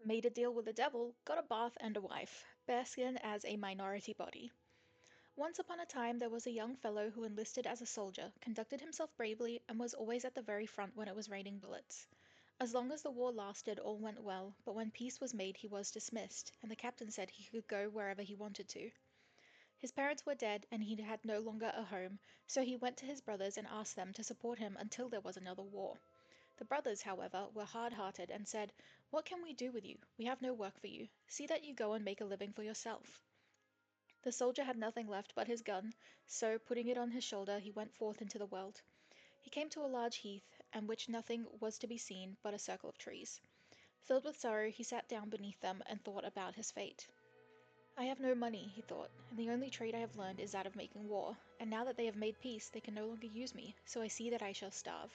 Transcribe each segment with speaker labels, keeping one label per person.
Speaker 1: made a deal with the devil, got a bath and a wife. Bearskin as a minority body. Once upon a time there was a young fellow who enlisted as a soldier, conducted himself bravely, and was always at the very front when it was raining bullets. As long as the war lasted, all went well, but when peace was made he was dismissed, and the captain said he could go wherever he wanted to. His parents were dead, and he had no longer a home, so he went to his brothers and asked them to support him until there was another war. The brothers, however, were hard-hearted and said, "What can we do with you? We have no work for you. See that you go and make a living for yourself." The soldier had nothing left but his gun, so, putting it on his shoulder, he went forth into the world. He came to a large heath, in which nothing was to be seen but a circle of trees. Filled with sorrow, he sat down beneath them and thought about his fate. "I have no money," he thought, "and the only trade I have learned is that of making war, and now that they have made peace they can no longer use me, so I see that I shall starve."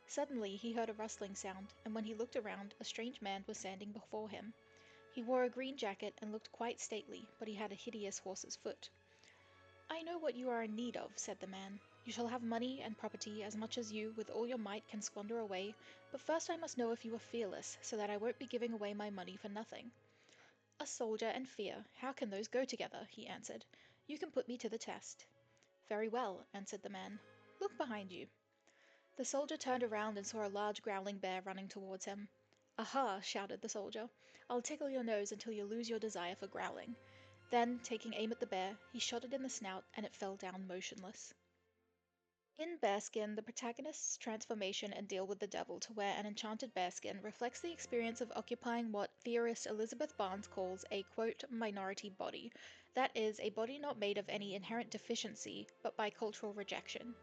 Speaker 1: Suddenly he heard a rustling sound, and when he looked around, a strange man was standing before him. He wore a green jacket and looked quite stately, but he had a hideous horse's foot. "I know what you are in need of," said the man. "You shall have money and property as much as you, with all your might, can squander away, but first I must know if you are fearless, so that I won't be giving away my money for nothing." "A soldier and fear, how can those go together?" he answered. "You can put me to the test." "Very well," answered the man. "Look behind you." The soldier turned around and saw a large growling bear running towards him. "Aha!" shouted the soldier. "I'll tickle your nose until you lose your desire for growling." Then, taking aim at the bear, he shot it in the snout and it fell down motionless. In Bearskin, the protagonist's transformation and deal with the devil to wear an enchanted bearskin reflects the experience of occupying what theorist Elizabeth Barnes calls a, quote, minority body, that is, a body not made of any inherent deficiency, but by cultural rejection.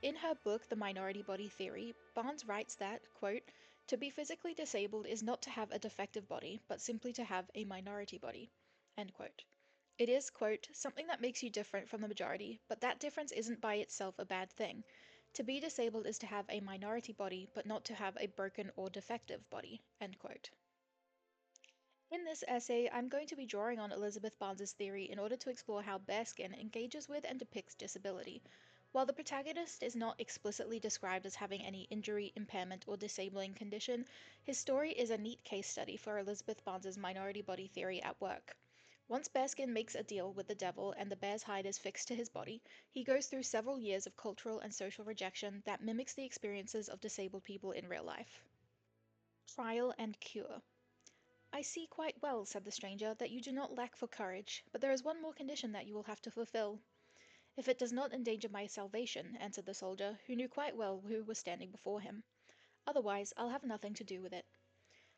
Speaker 1: In her book, The Minority Body Theory, Barnes writes that, quote, "To be physically disabled is not to have a defective body, but simply to have a minority body." End quote. It is, quote, "something that makes you different from the majority, but that difference isn't by itself a bad thing. To be disabled is to have a minority body, but not to have a broken or defective body." End quote. In this essay, I'm going to be drawing on Elizabeth Barnes's theory in order to explore how Bearskin engages with and depicts disability. While the protagonist is not explicitly described as having any injury, impairment, or disabling condition, his story is a neat case study for Elizabeth Barnes's minority body theory at work. Once Bearskin makes a deal with the devil and the bear's hide is fixed to his body, he goes through several years of cultural and social rejection that mimics the experiences of disabled people in real life. Trial and cure. "I see quite well," said the stranger, "that you do not lack for courage, but there is one more condition that you will have to fulfill." "If it does not endanger my salvation," answered the soldier, who knew quite well who was standing before him. "Otherwise, I'll have nothing to do with it.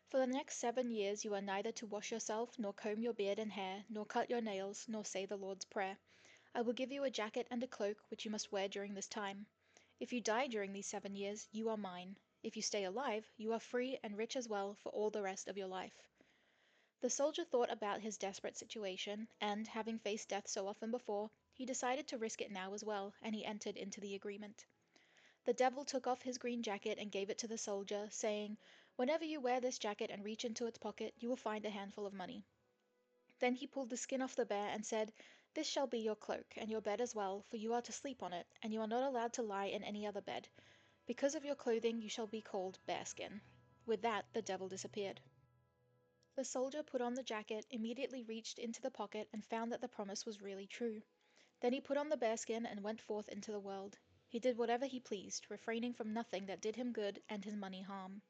Speaker 1: For the next 7 years you are neither to wash yourself, nor comb your beard and hair, nor cut your nails, nor say the Lord's Prayer. I will give you a jacket and a cloak, which you must wear during this time. If you die during these 7 years, you are mine. If you stay alive, you are free and rich as well for all the rest of your life." The soldier thought about his desperate situation, and, having faced death so often before, he decided to risk it now as well, and he entered into the agreement. The devil took off his green jacket and gave it to the soldier, saying, "Whenever you wear this jacket and reach into its pocket, you will find a handful of money." Then he pulled the skin off the bear and said, "This shall be your cloak, and your bed as well, for you are to sleep on it, and you are not allowed to lie in any other bed. Because of your clothing you shall be called Bearskin." With that the devil disappeared. The soldier put on the jacket, immediately reached into the pocket, and found that the promise was really true. Then he put on the bearskin and went forth into the world. He did whatever he pleased, refraining from nothing that did him good and his money harm.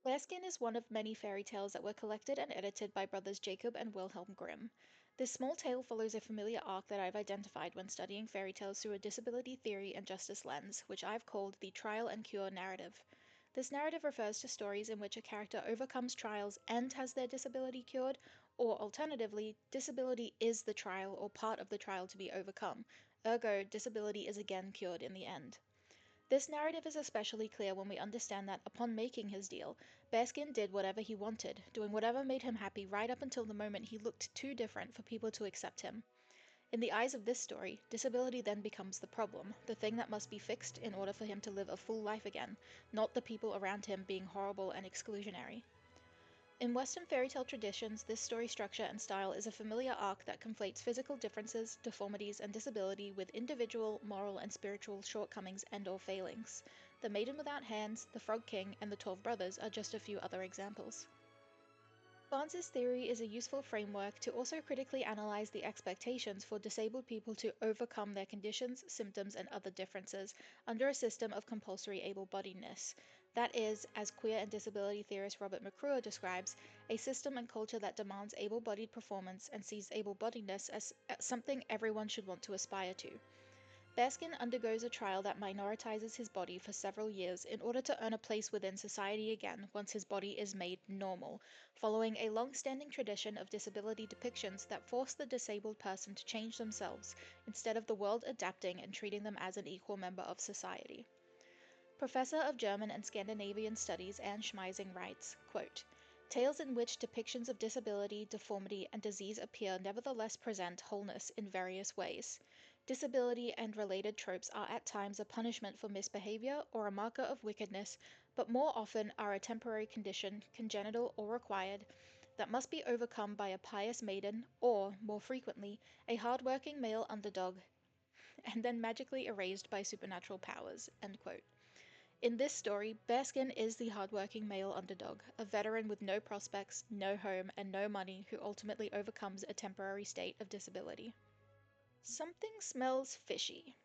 Speaker 1: Bearskin is one of many fairy tales that were collected and edited by brothers Jacob and Wilhelm Grimm. This small tale follows a familiar arc that I've identified when studying fairy tales through a disability theory and justice lens, which I've called the trial and cure narrative. This narrative refers to stories in which a character overcomes trials and has their disability cured, or alternatively, disability is the trial or part of the trial to be overcome, ergo, disability is again cured in the end. This narrative is especially clear when we understand that upon making his deal, Bearskin did whatever he wanted, doing whatever made him happy right up until the moment he looked too different for people to accept him. In the eyes of this story, disability then becomes the problem, the thing that must be fixed in order for him to live a full life again, not the people around him being horrible and exclusionary. In Western fairy tale traditions, this story structure and style is a familiar arc that conflates physical differences, deformities, and disability with individual, moral, and spiritual shortcomings and/or failings. The Maiden Without Hands, the Frog King, and the 12 Brothers are just a few other examples. Barnes's theory is a useful framework to also critically analyze the expectations for disabled people to overcome their conditions, symptoms, and other differences under a system of compulsory able-bodiedness. That is, as queer and disability theorist Robert McClure describes, a system and culture that demands able-bodied performance and sees able-bodiedness as something everyone should want to aspire to. Bearskin undergoes a trial that minoritizes his body for several years in order to earn a place within society again once his body is made normal, following a long standing tradition of disability depictions that force the disabled person to change themselves instead of the world adapting and treating them as an equal member of society. Professor of German and Scandinavian Studies Anne Schmeising writes, quote, "Tales in which depictions of disability, deformity, and disease appear nevertheless present wholeness in various ways. Disability and related tropes are at times a punishment for misbehavior or a marker of wickedness, but more often are a temporary condition, congenital or acquired, that must be overcome by a pious maiden or, more frequently, a hard-working male underdog, and then magically erased by supernatural powers." End quote. In this story, Bearskin is the hardworking male underdog, a veteran with no prospects, no home, and no money who ultimately overcomes a temporary state of disability. Something smells fishy.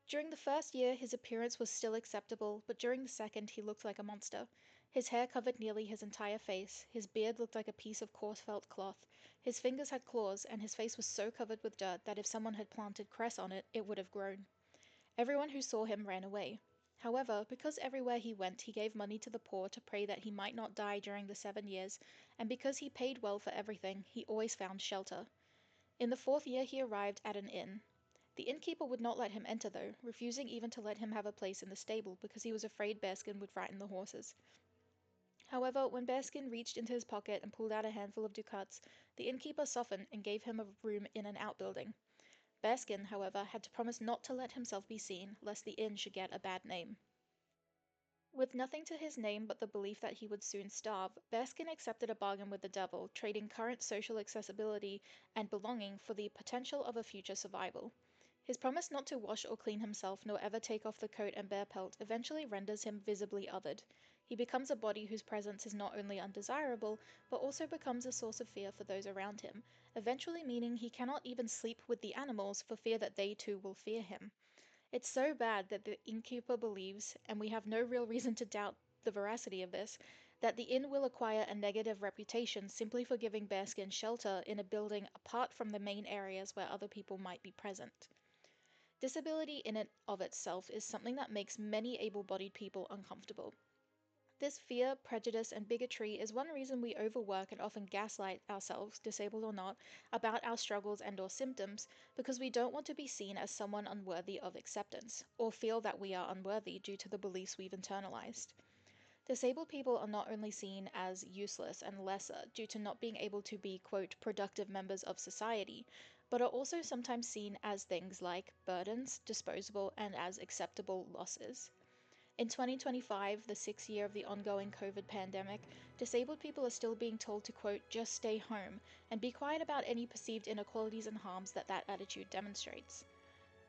Speaker 1: During the first year, his appearance was still acceptable, but during the second, he looked like a monster. His hair covered nearly his entire face, his beard looked like a piece of coarse felt cloth, his fingers had claws, and his face was so covered with dirt that if someone had planted cress on it, it would have grown. Everyone who saw him ran away. However, because everywhere he went he gave money to the poor to pray that he might not die during the 7 years, and because he paid well for everything, he always found shelter. In the fourth year he arrived at an inn. The innkeeper would not let him enter though, refusing even to let him have a place in the stable because he was afraid Bearskin would frighten the horses. However, when Bearskin reached into his pocket and pulled out a handful of ducats, the innkeeper softened and gave him a room in an outbuilding. Bearskin, however, had to promise not to let himself be seen, lest the inn should get a bad name. With nothing to his name but the belief that he would soon starve, Bearskin accepted a bargain with the devil, trading current social accessibility and belonging for the potential of a future survival. His promise not to wash or clean himself nor ever take off the coat and bear pelt eventually renders him visibly othered. He becomes a body whose presence is not only undesirable, but also becomes a source of fear for those around him, eventually meaning he cannot even sleep with the animals for fear that they too will fear him. It's so bad that the innkeeper believes, and we have no real reason to doubt the veracity of this, that the inn will acquire a negative reputation simply for giving Bearskin shelter in a building apart from the main areas where other people might be present. Disability in and of itself is something that makes many able-bodied people uncomfortable. This fear, prejudice, and bigotry is one reason we overwork and often gaslight ourselves, disabled or not, about our struggles and/or symptoms because we don't want to be seen as someone unworthy of acceptance, or feel that we are unworthy due to the beliefs we've internalized. Disabled people are not only seen as useless and lesser due to not being able to be, quote, productive members of society, but are also sometimes seen as things like burdens, disposable, and as acceptable losses. In 2025, the sixth year of the ongoing COVID pandemic, disabled people are still being told to, quote, just stay home and be quiet about any perceived inequalities and harms that attitude demonstrates.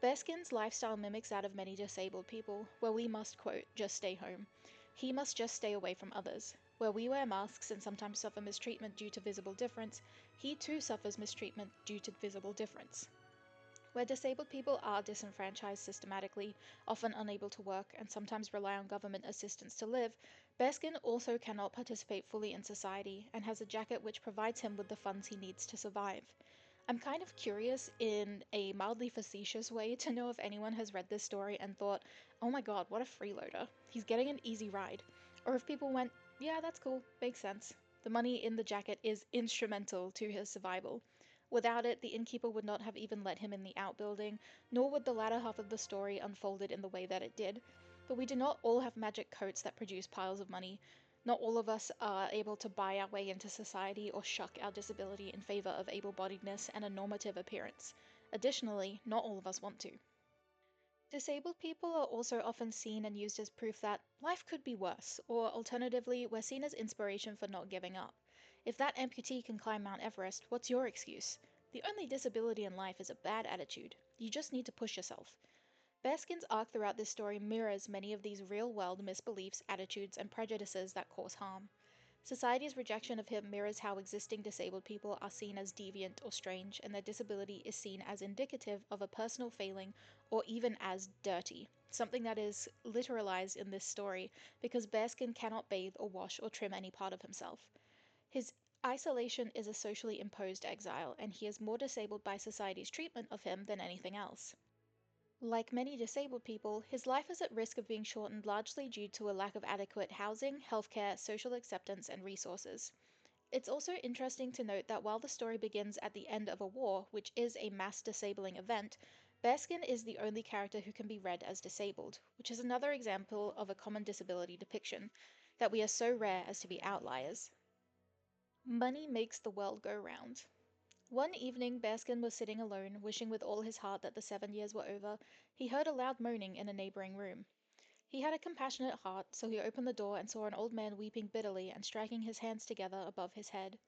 Speaker 1: Bearskin's lifestyle mimics that of many disabled people, where we must, quote, just stay home. He must just stay away from others. Where we wear masks and sometimes suffer mistreatment due to visible difference, he too suffers mistreatment due to visible difference. Where disabled people are disenfranchised systematically, often unable to work, and sometimes rely on government assistance to live, Bearskin also cannot participate fully in society and has a jacket which provides him with the funds he needs to survive. I'm kind of curious in a mildly facetious way to know if anyone has read this story and thought, oh my god, what a freeloader. He's getting an easy ride. Or if people went, yeah, that's cool, makes sense. The money in the jacket is instrumental to his survival. Without it, the innkeeper would not have even let him in the outbuilding, nor would the latter half of the story unfolded in the way that it did. But we do not all have magic coats that produce piles of money. Not all of us are able to buy our way into society or shuck our disability in favor of able-bodiedness and a normative appearance. Additionally, not all of us want to. Disabled people are also often seen and used as proof that life could be worse, or alternatively, we're seen as inspiration for not giving up. If that amputee can climb Mount Everest, what's your excuse? The only disability in life is a bad attitude. You just need to push yourself. Bearskin's arc throughout this story mirrors many of these real-world misbeliefs, attitudes, and prejudices that cause harm. Society's rejection of him mirrors how existing disabled people are seen as deviant or strange, and their disability is seen as indicative of a personal failing or even as dirty, something that is literalized in this story because Bearskin cannot bathe or wash or trim any part of himself. His isolation is a socially imposed exile, and he is more disabled by society's treatment of him than anything else. Like many disabled people, his life is at risk of being shortened largely due to a lack of adequate housing, healthcare, social acceptance, and resources. It's also interesting to note that while the story begins at the end of a war, which is a mass disabling event, Bearskin is the only character who can be read as disabled, which is another example of a common disability depiction, that we are so rare as to be outliers. Money makes the world go round. One evening Bearskin was sitting alone, wishing with all his heart that the 7 years were over. He heard a loud moaning in a neighboring room. He had a compassionate heart, so he opened the door and saw an old man weeping bitterly and striking his hands together above his head.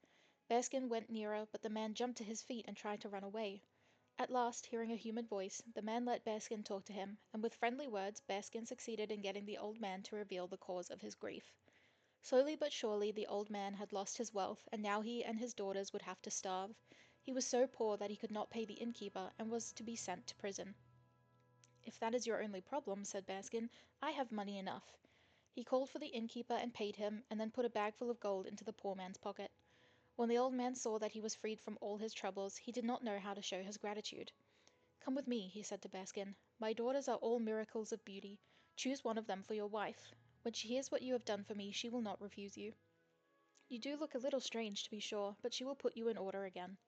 Speaker 1: Bearskin went nearer, but the man jumped to his feet and tried to run away. At last, hearing a human voice, the man let Bearskin talk to him, and with friendly words Bearskin succeeded in getting the old man to reveal the cause of his grief. Slowly but surely the old man had lost his wealth, and now he and his daughters would have to starve. He was so poor that he could not pay the innkeeper and was to be sent to prison. "If that is your only problem," said Bearskin, "I have money enough." He called for the innkeeper and paid him, and then put a bag full of gold into the poor man's pocket. When the old man saw that he was freed from all his troubles, he did not know how to show his gratitude. "Come with me," he said to Bearskin. "My daughters are all miracles of beauty. Choose one of them for your wife. When she hears what you have done for me, she will not refuse you. You do look a little strange, to be sure, but she will put you in order again."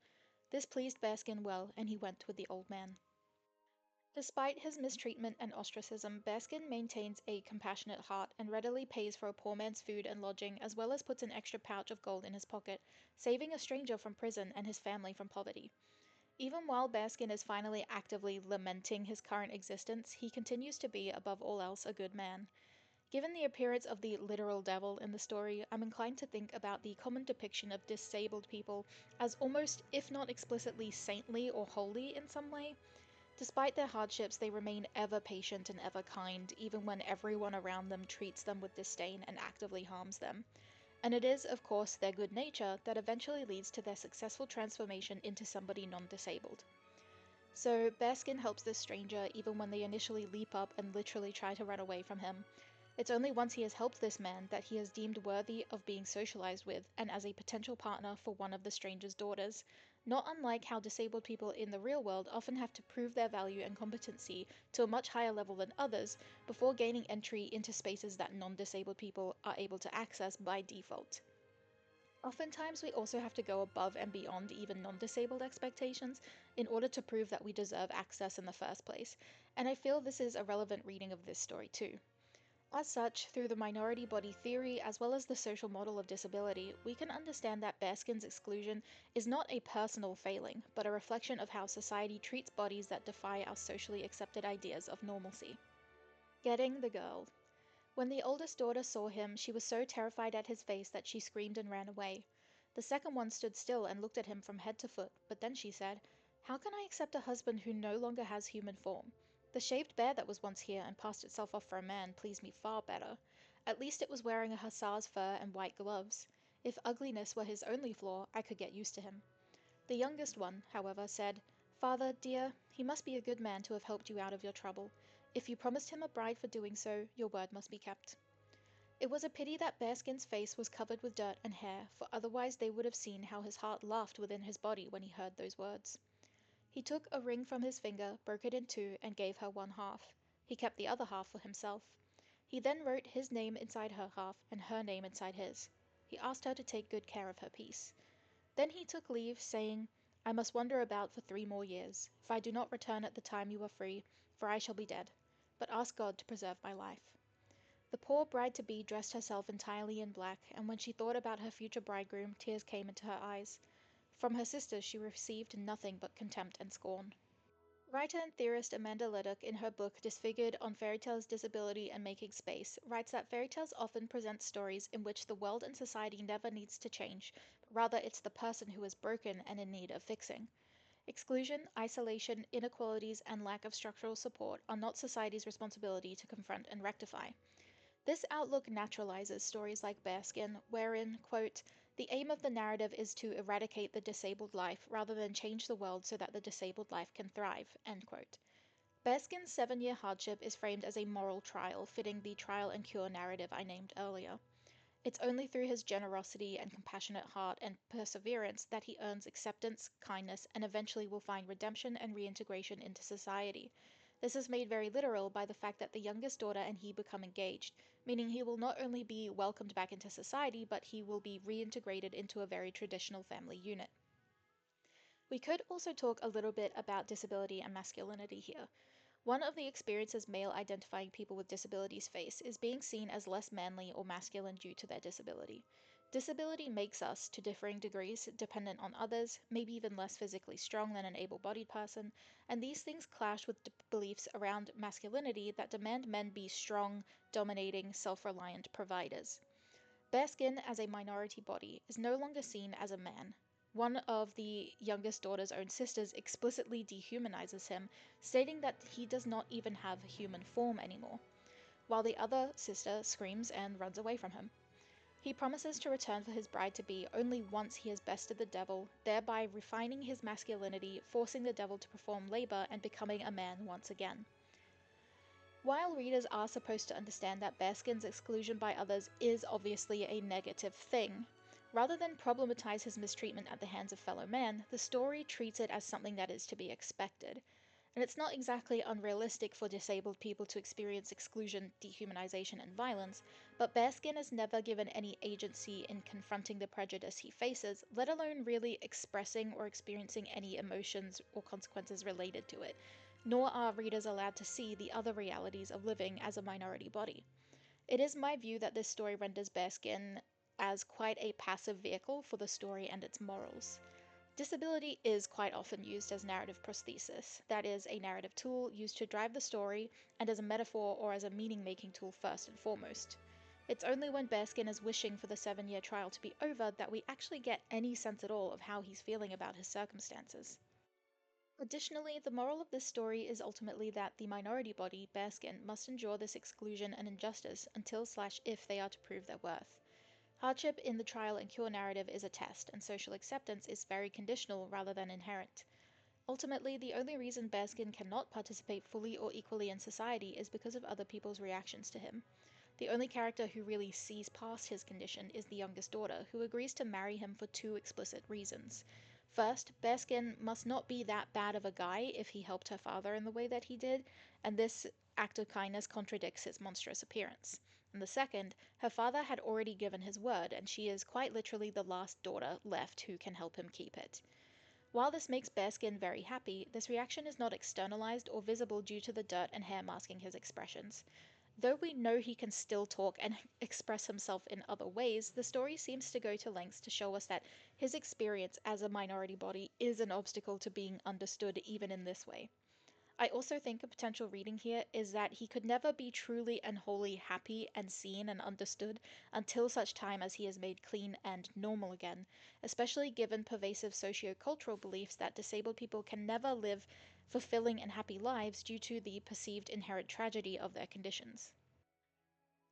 Speaker 1: This pleased Bearskin well, and he went with the old man. Despite his mistreatment and ostracism, Bearskin maintains a compassionate heart and readily pays for a poor man's food and lodging, as well as puts an extra pouch of gold in his pocket, saving a stranger from prison and his family from poverty. Even while Bearskin is finally actively lamenting his current existence, he continues to be, above all else, a good man. Given the appearance of the literal devil in the story, I'm inclined to think about the common depiction of disabled people as almost, if not explicitly, saintly or holy in some way. Despite their hardships, they remain ever patient and ever kind, even when everyone around them treats them with disdain and actively harms them. And it is, of course, their good nature that eventually leads to their successful transformation into somebody non-disabled. So Bearskin helps this stranger even when they initially leap up and literally try to run away from him. It's only once he has helped this man that he is deemed worthy of being socialized with and as a potential partner for one of the stranger's daughters, not unlike how disabled people in the real world often have to prove their value and competency to a much higher level than others before gaining entry into spaces that non-disabled people are able to access by default. Oftentimes, we also have to go above and beyond even non-disabled expectations in order to prove that we deserve access in the first place, and I feel this is a relevant reading of this story too. As such, through the minority body theory as well as the social model of disability, we can understand that Bearskin's exclusion is not a personal failing, but a reflection of how society treats bodies that defy our socially accepted ideas of normalcy. Getting the girl. When the oldest daughter saw him, she was so terrified at his face that she screamed and ran away. The second one stood still and looked at him from head to foot, but then she said, "How can I accept a husband who no longer has human form? The shaved bear that was once here and passed itself off for a man pleased me far better. At least it was wearing a hussar's fur and white gloves. If ugliness were his only flaw, I could get used to him." The youngest one, however, said, "Father, dear, he must be a good man to have helped you out of your trouble. If you promised him a bride for doing so, your word must be kept." It was a pity that Bearskin's face was covered with dirt and hair, for otherwise they would have seen how his heart laughed within his body when he heard those words. He took a ring from his finger, broke it in two, and gave her one half. He kept the other half for himself. He then wrote his name inside her half and her name inside his. He asked her to take good care of her peace. Then he took leave, saying, "I must wander about for 3 more years, if I do not return at the time you are free, for I shall be dead. But ask God to preserve my life." The poor bride-to-be dressed herself entirely in black, and when she thought about her future bridegroom, tears came into her eyes. From her sisters she received nothing but contempt and scorn. Writer and theorist Amanda Leduc, in her book Disfigured on Fairytale's Disability and Making Space, writes that fairytales often present stories in which the world and society never needs to change, but rather it's the person who is broken and in need of fixing. Exclusion, isolation, inequalities, and lack of structural support are not society's responsibility to confront and rectify. This outlook naturalizes stories like Bearskin, wherein, quote, the aim of the narrative is to eradicate the disabled life rather than change the world so that the disabled life can thrive, end quote. Bearskin's 7 year hardship is framed as a moral trial, fitting the trial and cure narrative I named earlier. It's only through his generosity and compassionate heart and perseverance that he earns acceptance, kindness, and eventually will find redemption and reintegration into society. This is made very literal by the fact that the youngest daughter and he become engaged, meaning he will not only be welcomed back into society, but he will be reintegrated into a very traditional family unit. We could also talk a little bit about disability and masculinity here. One of the experiences male identifying people with disabilities face is being seen as less manly or masculine due to their disability. Disability makes us, to differing degrees, dependent on others, maybe even less physically strong than an able bodied person, and these things clash with beliefs around masculinity that demand men be strong, dominating, self reliant providers. Bearskin, as a minority body, is no longer seen as a man. One of the youngest daughter's own sisters explicitly dehumanizes him, stating that he does not even have human form anymore, while the other sister screams and runs away from him. He promises to return for his bride to be only once he has bested the devil, thereby refining his masculinity, forcing the devil to perform labor and becoming a man once again. While readers are supposed to understand that Bearskin's exclusion by others is obviously a negative thing, rather than problematize his mistreatment at the hands of fellow men, the story treats it as something that is to be expected. And it's not exactly unrealistic for disabled people to experience exclusion, dehumanization, and violence, but Bearskin is never given any agency in confronting the prejudice he faces, let alone really expressing or experiencing any emotions or consequences related to it, nor are readers allowed to see the other realities of living as a minority body. It is my view that this story renders Bearskin as quite a passive vehicle for the story and its morals. Disability is quite often used as narrative prosthesis, that is, a narrative tool used to drive the story and as a metaphor or as a meaning making tool first and foremost. It's only when Bearskin is wishing for the 7 year trial to be over that we actually get any sense at all of how he's feeling about his circumstances. Additionally, the moral of this story is ultimately that the minority body, Bearskin, must endure this exclusion and injustice until/if they are to prove their worth. Hardship in the trial and cure narrative is a test, and social acceptance is very conditional rather than inherent. Ultimately, the only reason Bearskin cannot participate fully or equally in society is because of other people's reactions to him. The only character who really sees past his condition is the youngest daughter, who agrees to marry him for two explicit reasons. First, Bearskin must not be that bad of a guy if he helped her father in the way that he did, and this act of kindness contradicts his monstrous appearance. And the second, her father had already given his word, and she is quite literally the last daughter left who can help him keep it. While this makes Bearskin very happy, this reaction is not externalized or visible due to the dirt and hair masking his expressions. Though we know he can still talk and express himself in other ways, the story seems to go to lengths to show us that his experience as a minority body is an obstacle to being understood even in this way. I also think a potential reading here is that he could never be truly and wholly happy and seen and understood until such time as he is made clean and normal again, especially given pervasive socio-cultural beliefs that disabled people can never live fulfilling and happy lives due to the perceived inherent tragedy of their conditions.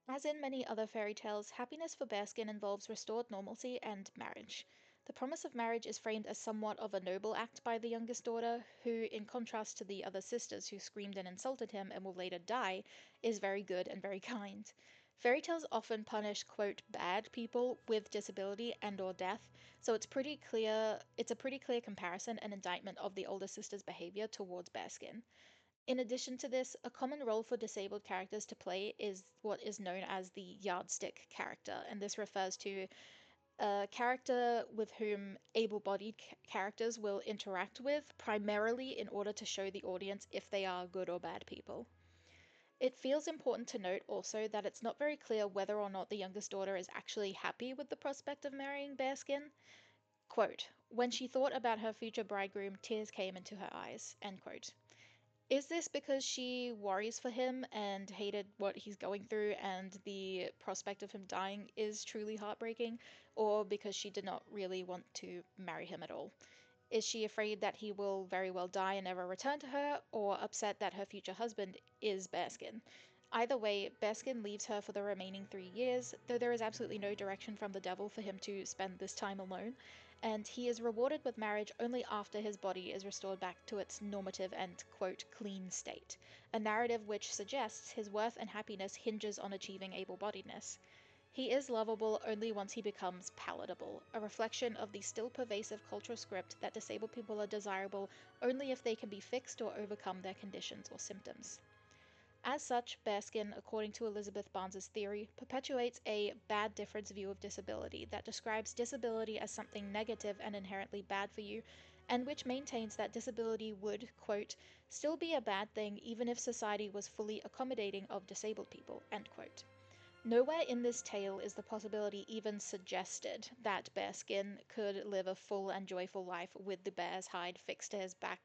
Speaker 1: As in many other fairy tales, happiness for Bearskin involves restored normalcy and marriage. The promise of marriage is framed as somewhat of a noble act by the youngest daughter, who, in contrast to the other sisters who screamed and insulted him and will later die, is very good and very kind. Fairy tales often punish, quote, bad people with disability and or death, so it's a pretty clear comparison and indictment of the older sister's behavior towards Bearskin. In addition to this, a common role for disabled characters to play is what is known as the yardstick character, and this refers to a character with whom able bodied characters will interact with primarily in order to show the audience if they are good or bad people. It feels important to note also that it's not very clear whether or not the youngest daughter is actually happy with the prospect of marrying Bearskin. Quote, when she thought about her future bridegroom, tears came into her eyes. End quote. Is this because she worries for him and hated what he's going through and the prospect of him dying is truly heartbreaking, or because she did not really want to marry him at all? Is she afraid that he will very well die and never return to her, or upset that her future husband is Bearskin? Either way, Bearskin leaves her for the remaining 3 years, though there is absolutely no direction from the devil for him to spend this time alone, and he is rewarded with marriage only after his body is restored back to its normative and, quote, clean state, a narrative which suggests his worth and happiness hinges on achieving able-bodiedness. He is lovable only once he becomes palatable, a reflection of the still pervasive cultural script that disabled people are desirable only if they can be fixed or overcome their conditions or symptoms. As such, Bearskin, according to Elizabeth Barnes's theory, perpetuates a bad difference view of disability that describes disability as something negative and inherently bad for you, and which maintains that disability would, quote, still be a bad thing even if society was fully accommodating of disabled people, end quote. Nowhere in this tale is the possibility even suggested that Bearskin could live a full and joyful life with the bear's hide fixed to his back.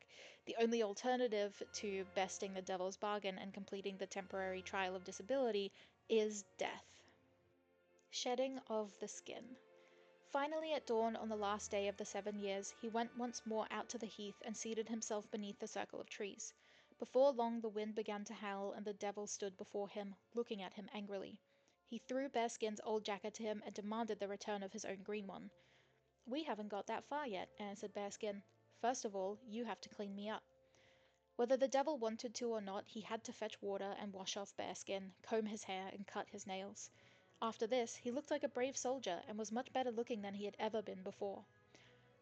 Speaker 1: The only alternative to besting the devil's bargain and completing the temporary trial of disability is death. Shedding of the skin. Finally, at dawn on the last day of the 7 years, he went once more out to the heath and seated himself beneath the circle of trees. Before long the wind began to howl, and the devil stood before him, looking at him angrily. He threw Bearskin's old jacket to him and demanded the return of his own green one. "We haven't got that far yet," answered Bearskin. "First of all, you have to clean me up." Whether the devil wanted to or not, he had to fetch water and wash off Bearskin, comb his hair, and cut his nails. After this, he looked like a brave soldier and was much better looking than he had ever been before.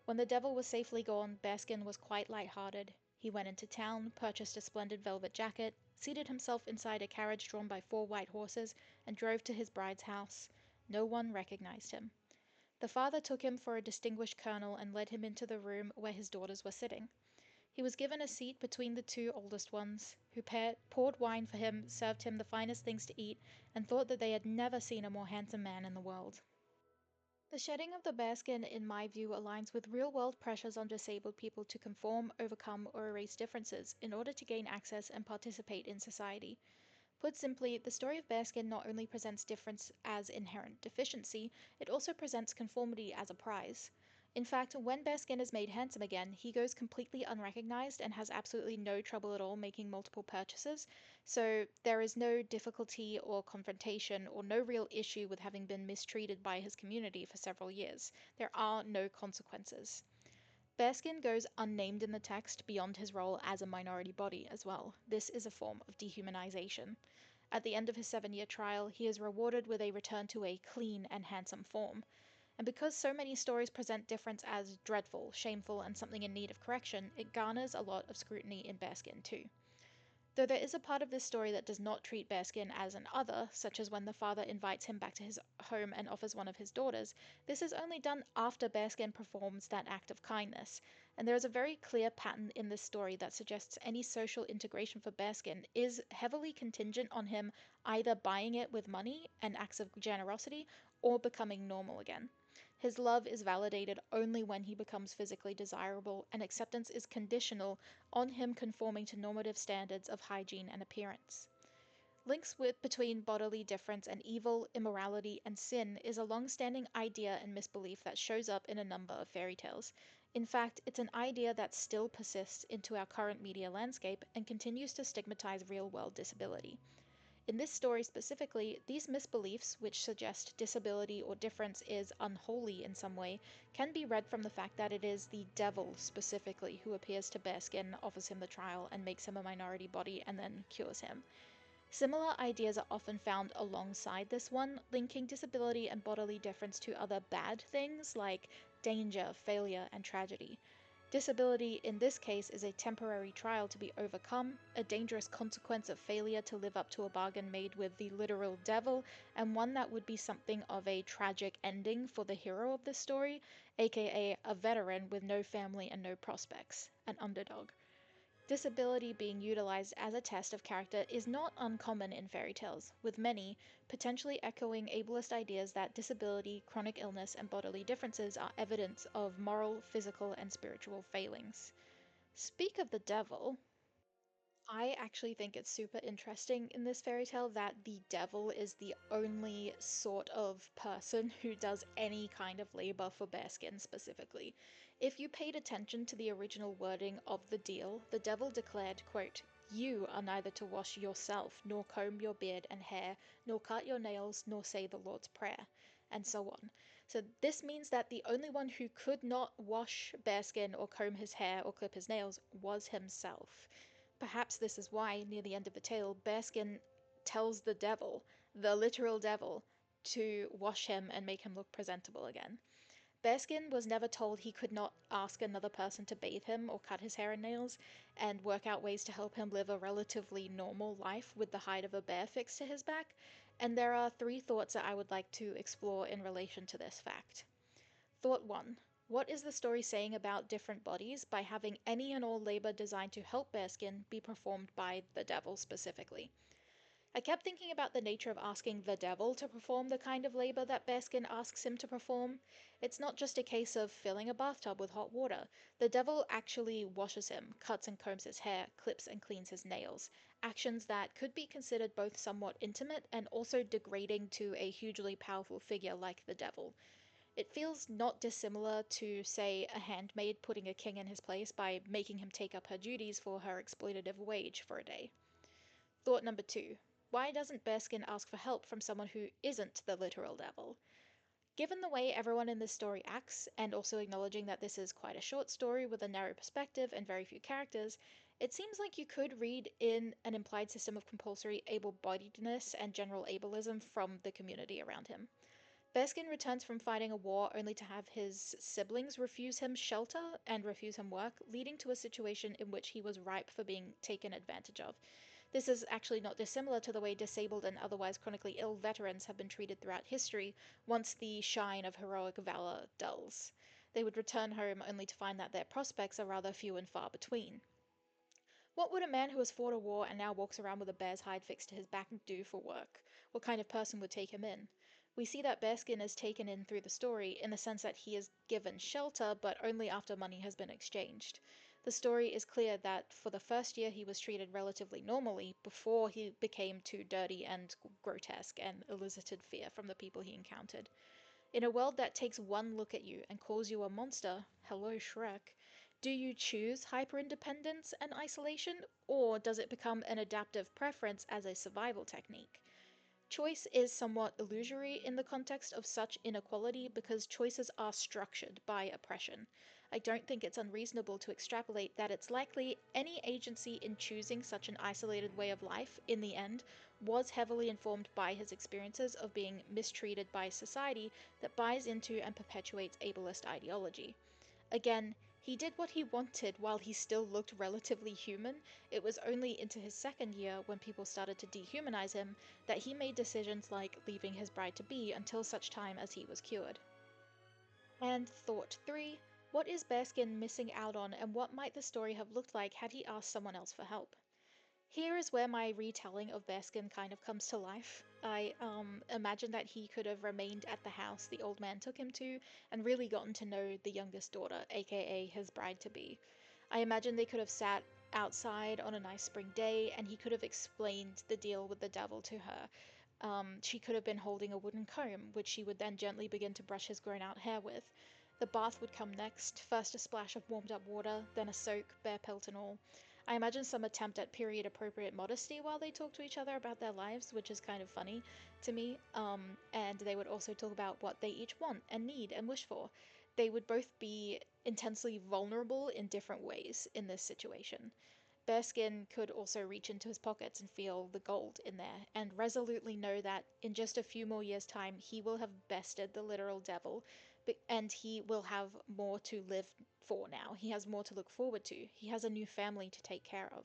Speaker 1: When the devil was safely gone, Bearskin was quite light-hearted. He went into town, purchased a splendid velvet jacket, seated himself inside a carriage drawn by 4 white horses, and drove to his bride's house. No one recognized him. The father took him for a distinguished colonel and led him into the room where his daughters were sitting. He was given a seat between the 2 oldest ones, who poured wine for him, served him the finest things to eat, and thought that they had never seen a more handsome man in the world. The shedding of the bearskin, in my view, aligns with real-world pressures on disabled people to conform, overcome, or erase differences in order to gain access and participate in society. Put simply, the story of Bearskin not only presents difference as inherent deficiency, it also presents conformity as a prize. In fact, when Bearskin is made handsome again, he goes completely unrecognized and has absolutely no trouble at all making multiple purchases, so there is no difficulty or confrontation or no real issue with having been mistreated by his community for several years. There are no consequences. Bearskin goes unnamed in the text beyond his role as a minority body as well. This is a form of dehumanization. At the end of his 7 year trial, he is rewarded with a return to a clean and handsome form. And because so many stories present difference as dreadful, shameful, and something in need of correction, it garners a lot of scrutiny in Bearskin too. Though there is a part of this story that does not treat Bearskin as an other, such as when the father invites him back to his home and offers one of his daughters, this is only done after Bearskin performs that act of kindness, and there is a very clear pattern in this story that suggests any social integration for Bearskin is heavily contingent on him either buying it with money and acts of generosity or becoming normal again. His love is validated only when he becomes physically desirable, and acceptance is conditional on him conforming to normative standards of hygiene and appearance. Between bodily difference and evil, immorality, and sin is a long-standing idea and misbelief that shows up in a number of fairy tales. In fact, it's an idea that still persists into our current media landscape and continues to stigmatize real-world disability. In this story specifically, these misbeliefs, which suggest disability or difference is unholy in some way, can be read from the fact that it is the devil specifically who appears to Bearskin, offers him the trial, and makes him a minority body and then cures him. Similar ideas are often found alongside this one, linking disability and bodily difference to other bad things like danger, failure, and tragedy. Disability in this case is a temporary trial to be overcome, a dangerous consequence of failure to live up to a bargain made with the literal devil, and one that would be something of a tragic ending for the hero of the story, aka a veteran with no family and no prospects, an underdog. Disability being utilized as a test of character is not uncommon in fairy tales, with many potentially echoing ableist ideas that disability, chronic illness, and bodily differences are evidence of moral, physical, and spiritual failings. Speak of the devil. I actually think it's super interesting in this fairy tale that the devil is the only sort of person who does any kind of labor for Bearskin specifically. If you paid attention to the original wording of the deal, the devil declared, quote, You are neither to wash yourself, nor comb your beard and hair, nor cut your nails, nor say the Lord's Prayer, and so on. So this means that the only one who could not wash Bearskin or comb his hair or clip his nails was himself. Perhaps this is why, near the end of the tale, Bearskin tells the devil, the literal devil, to wash him and make him look presentable again. Bearskin was never told he could not ask another person to bathe him or cut his hair and nails and work out ways to help him live a relatively normal life with the hide of a bear fixed to his back, and there are three thoughts that I would like to explore in relation to this fact. Thought 1. What is the story saying about different bodies by having any and all labor designed to help Bearskin be performed by the devil specifically? I kept thinking about the nature of asking the devil to perform the kind of labor that Bearskin asks him to perform. It's not just a case of filling a bathtub with hot water. The devil actually washes him, cuts and combs his hair, clips and cleans his nails. Actions that could be considered both somewhat intimate and also degrading to a hugely powerful figure like the devil. It feels not dissimilar to, say, a handmaid putting a king in his place by making him take up her duties for her exploitative wage for a day. Thought number 2. Why doesn't Bearskin ask for help from someone who isn't the literal devil? Given the way everyone in this story acts, and also acknowledging that this is quite a short story with a narrow perspective and very few characters, it seems like you could read in an implied system of compulsory able-bodiedness and general ableism from the community around him. Bearskin returns from fighting a war only to have his siblings refuse him shelter and refuse him work, leading to a situation in which he was ripe for being taken advantage of. This is actually not dissimilar to the way disabled and otherwise chronically ill veterans have been treated throughout history once the shine of heroic valor dulls. They would return home only to find that their prospects are rather few and far between. What would a man who has fought a war and now walks around with a bear's hide fixed to his back do for work? What kind of person would take him in? We see that Bearskin is taken in through the story in the sense that he is given shelter, but only after money has been exchanged. The story is clear that for the first year he was treated relatively normally before he became too dirty and grotesque and elicited fear from the people he encountered. In a world that takes one look at you and calls you a monster, hello Shrek, do you choose hyper-independence and isolation, or does it become an adaptive preference as a survival technique? Choice is somewhat illusory in the context of such inequality because choices are structured by oppression. I don't think it's unreasonable to extrapolate that it's likely any agency in choosing such an isolated way of life, in the end, was heavily informed by his experiences of being mistreated by society that buys into and perpetuates ableist ideology. Again, he did what he wanted while he still looked relatively human. It was only into his second year, when people started to dehumanize him, that he made decisions like leaving his bride to be until such time as he was cured. And thought 3. What is Bearskin missing out on, and what might the story have looked like had he asked someone else for help? Here is where my retelling of Bearskin kind of comes to life. I imagine that he could have remained at the house the old man took him to and really gotten to know the youngest daughter, aka his bride to be. I imagine they could have sat outside on a nice spring day and he could have explained the deal with the devil to her. She could have been holding a wooden comb, which she would then gently begin to brush his grown out hair with. The bath would come next, first a splash of warmed up water, then a soak, bear pelt and all. I imagine some attempt at period appropriate modesty while they talk to each other about their lives, which is kind of funny to me. And they would also talk about what they each want and need and wish for. They would both be intensely vulnerable in different ways in this situation. Bearskin could also reach into his pockets and feel the gold in there, and resolutely know that in just a few more years' time he will have bested the literal devil, and he will have more to live for now. He has more to look forward to. He has a new family to take care of.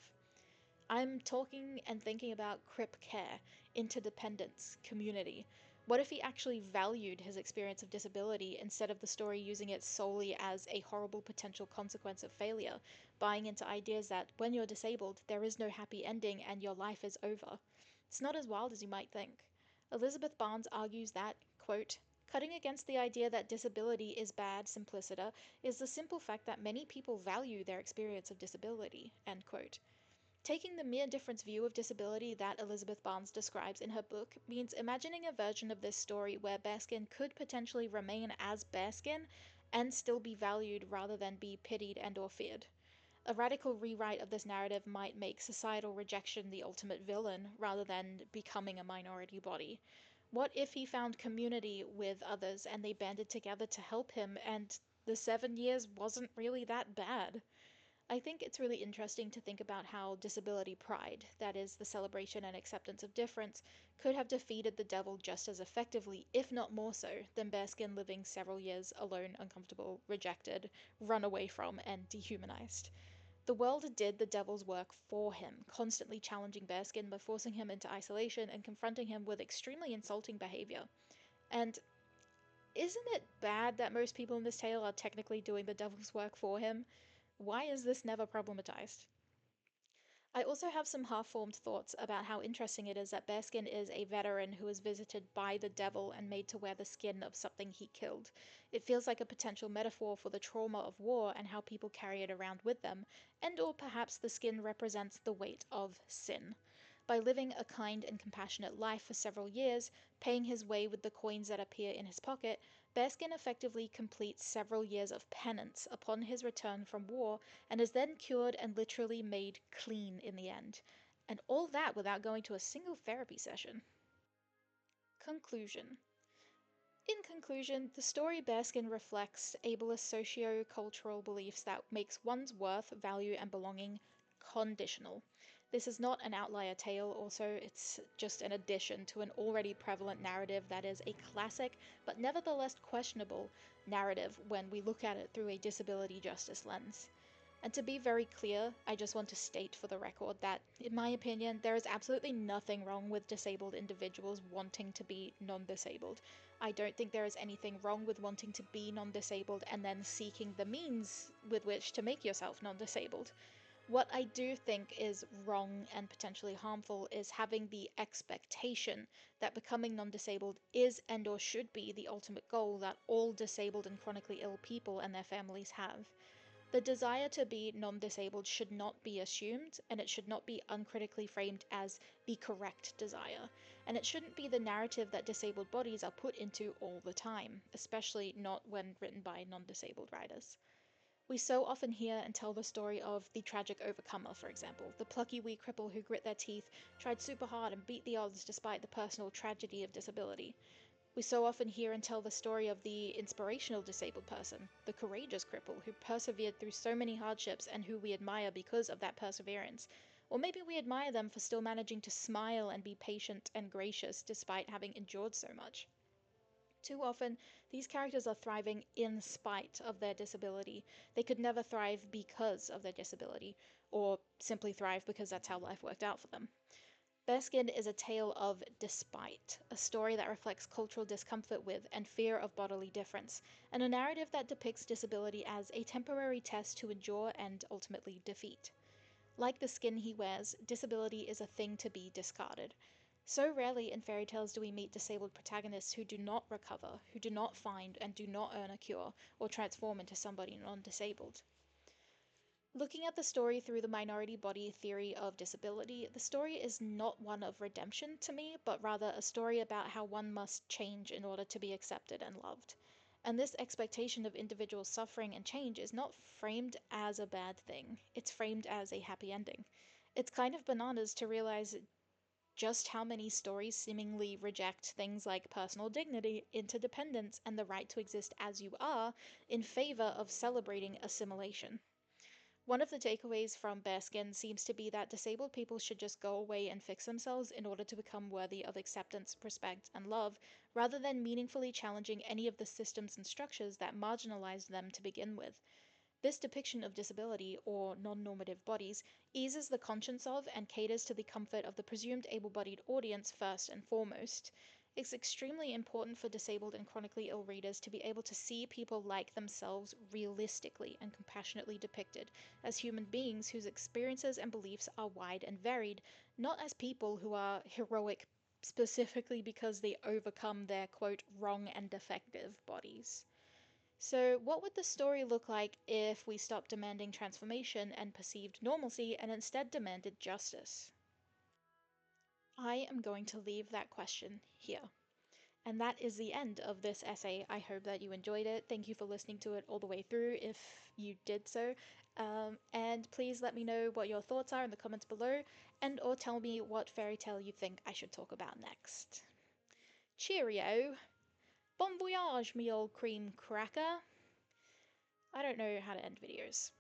Speaker 1: I'm talking and thinking about crip care, interdependence, community. What if he actually valued his experience of disability instead of the story using it solely as a horrible potential consequence of failure, buying into ideas that when you're disabled, there is no happy ending and your life is over? It's not as wild as you might think. Elizabeth Barnes argues that, quote, cutting against the idea that disability is bad simpliciter is the simple fact that many people value their experience of disability, end quote. Taking the mere difference view of disability that Elizabeth Barnes describes in her book means imagining a version of this story where Bearskin could potentially remain as Bearskin and still be valued rather than be pitied and or feared. A radical rewrite of this narrative might make societal rejection the ultimate villain rather than becoming a minority body. What if he found community with others and they banded together to help him and the 7 years wasn't really that bad? I think it's really interesting to think about how disability pride, that is, the celebration and acceptance of difference, could have defeated the devil just as effectively, if not more so, than Bearskin living several years alone, uncomfortable, rejected, run away from, and dehumanized. The world did the devil's work for him, constantly challenging Bearskin by forcing him into isolation and confronting him with extremely insulting behavior. And isn't it bad that most people in this tale are technically doing the devil's work for him? Why is this never problematized? I also have some half formed thoughts about how interesting it is that Bearskin is a veteran who is visited by the devil and made to wear the skin of something he killed. It feels like a potential metaphor for the trauma of war and how people carry it around with them, and or perhaps the skin represents the weight of sin. By living a kind and compassionate life for several years, paying his way with the coins that appear in his pocket, Bearskin effectively completes several years of penance upon his return from war and is then cured and literally made clean in the end. And all that without going to a single therapy session. Conclusion. In conclusion, the story Bearskin reflects ableist socio-cultural beliefs that makes one's worth, value, and belonging conditional. This is not an outlier tale, also, it's just an addition to an already prevalent narrative that is a classic, but nevertheless questionable, narrative when we look at it through a disability justice lens. And to be very clear, I just want to state for the record that, in my opinion, there is absolutely nothing wrong with disabled individuals wanting to be non disabled. I don't think there is anything wrong with wanting to be non disabled and then seeking the means with which to make yourself non disabled. What I do think is wrong and potentially harmful is having the expectation that becoming non disabled is and or should be the ultimate goal that all disabled and chronically ill people and their families have. The desire to be non disabled should not be assumed, and it should not be uncritically framed as the correct desire. And it shouldn't be the narrative that disabled bodies are put into all the time, especially not when written by non disabled writers. We so often hear and tell the story of the tragic overcomer, for example, the plucky wee cripple who grit their teeth, tried super hard, and beat the odds despite the personal tragedy of disability. We so often hear and tell the story of the inspirational disabled person, the courageous cripple who persevered through so many hardships and who we admire because of that perseverance. Or maybe we admire them for still managing to smile and be patient and gracious despite having endured so much. Too often, these characters are thriving in spite of their disability. They could never thrive because of their disability, or simply thrive because that's how life worked out for them. Bearskin is a tale of despite, a story that reflects cultural discomfort with and fear of bodily difference, and a narrative that depicts disability as a temporary test to endure and ultimately defeat. Like the skin he wears, disability is a thing to be discarded. So rarely in fairy tales do we meet disabled protagonists who do not recover, who do not find and do not earn a cure, or transform into somebody non disabled. Looking at the story through the minority body theory of disability, the story is not one of redemption to me, but rather a story about how one must change in order to be accepted and loved. And this expectation of individual suffering and change is not framed as a bad thing, it's framed as a happy ending. It's kind of bananas to realize just how many stories seemingly reject things like personal dignity, interdependence, and the right to exist as you are in favor of celebrating assimilation. One of the takeaways from Bearskin seems to be that disabled people should just go away and fix themselves in order to become worthy of acceptance, respect, and love, rather than meaningfully challenging any of the systems and structures that marginalized them to begin with. This depiction of disability, or non normative bodies, eases the conscience of and caters to the comfort of the presumed able bodied audience first and foremost. It's extremely important for disabled and chronically ill readers to be able to see people like themselves realistically and compassionately depicted as human beings whose experiences and beliefs are wide and varied, not as people who are heroic specifically because they overcome their quote wrong and defective bodies. So, what would the story look like if we stopped demanding transformation and perceived normalcy and instead demanded justice? I am going to leave that question here. And that is the end of this essay. I hope that you enjoyed it. Thank you for listening to it all the way through if you did so. And please let me know what your thoughts are in the comments below, and or tell me what fairy tale you think I should talk about next. Cheerio! Bon voyage, me old cream cracker! I don't know how to end videos.